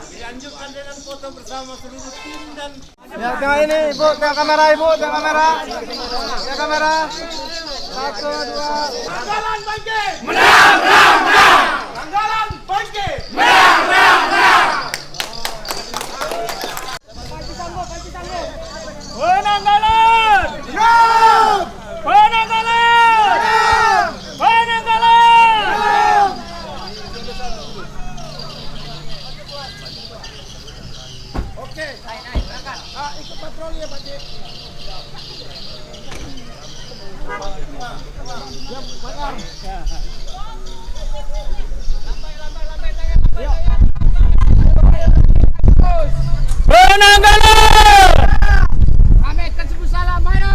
Dilanjutkan dengan foto bersama seluruh tim dan ya, tengah ini ibu, tengah kamera ibu, tengah kamera, tengah kamera. 1, 2. Tanggalan Bangke menang, menang, menang. Tanggalan Bangke menang, menang, menang. Penanggalan, penanggalan, penanggalan. Oke, naik, berangkat. Ikut patroli ya Pak Cik. Penanggalan. Amin, kasih salam, ayo.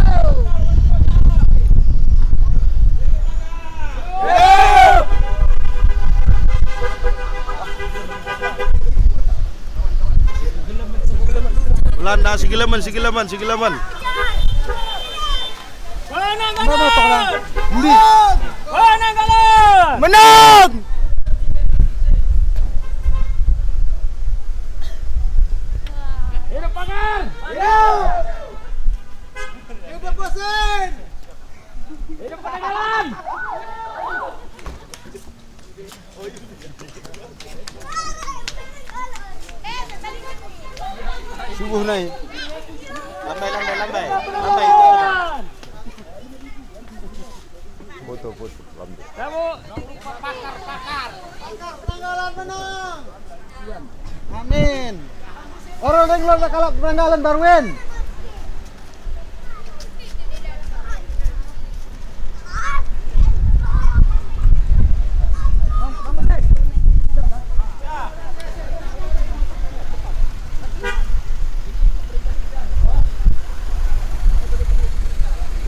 Belanda Sigileman. Penanggalan. Penanggalan. Menang! Hidup Pakar. Hidup Bosin! Hidup Penanggalan. Subuh naik. Lambai. Foto lambai. Kamu Pakar Penanggalan menang! Amin. Orang yang keluar kalau Penanggalan Barwin.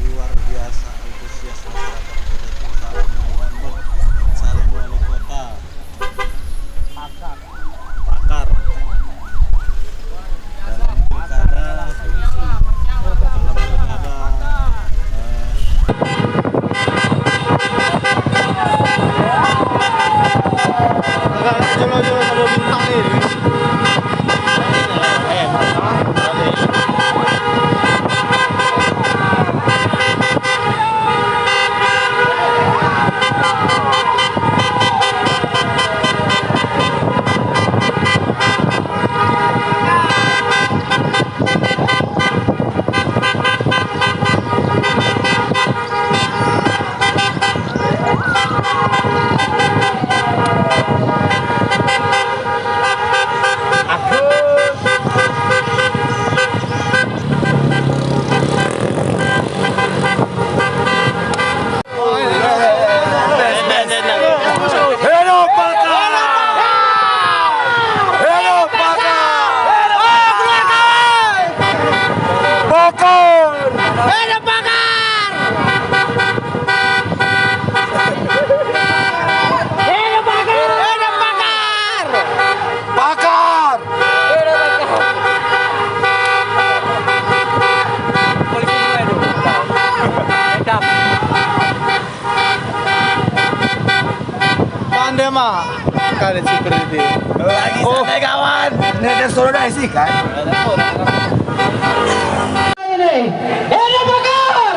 Luar biasa antusias masyarakat Kota Salam menyambut Salam Wali Kota. Pakar dalam pilkada mah kali seperti lagi santai kawan. Ini ada suara sih kan. ini. Hidup Pakar!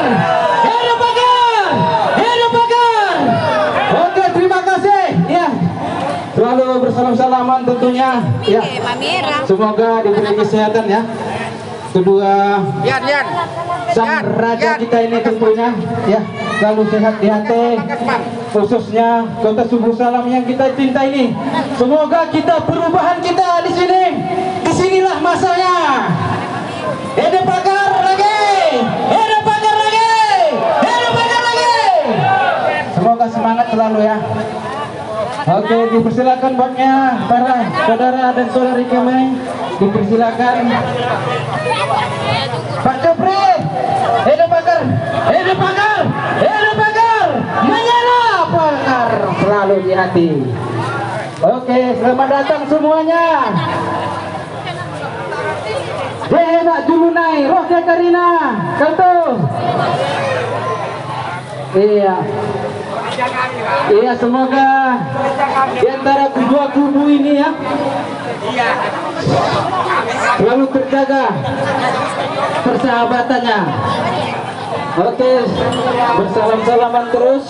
Hidup Pakar! Hidup Pakar! Oke, terima kasih. Ya, selalu bersalam-salaman tentunya. Ya, semoga diberi kesehatan ya. Kedua sang raja kita ini tentunya ya selalu sehat di hati, khususnya Kota Subuh Salam yang kita cinta ini. Semoga kita perubahan kita di sini. Disinilah masanya. Hidup Pakar lagi, hidup Pakar lagi, hidup Pakar lagi. Semoga semangat selalu ya. Oke, dipersilakan buatnya para saudara dan saudari kami. Dipersilakan Pak Capri, hidup Pakar. diberkati. Oke, selamat datang semuanya. Nak dulu naik, roh Karina, kanto. Iya. Iya, semoga di antara kedua kubu ini ya selalu terjaga persahabatannya. Oke, bersalam-salaman terus.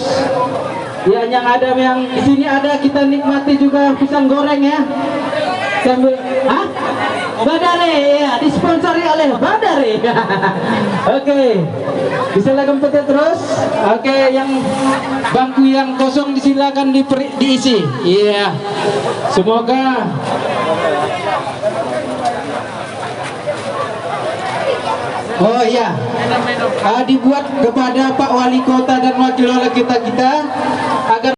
Ya, yang di sini ada, kita nikmati juga pisang goreng ya. Sambil, Badare ya, disponsori oleh Badare. Oke, bisa lagi terus. Oke, yang bangku yang kosong disilakan diisi. Iya, semoga oh iya, dibuat kepada Pak Wali Kota dan Wakil Wali kita agar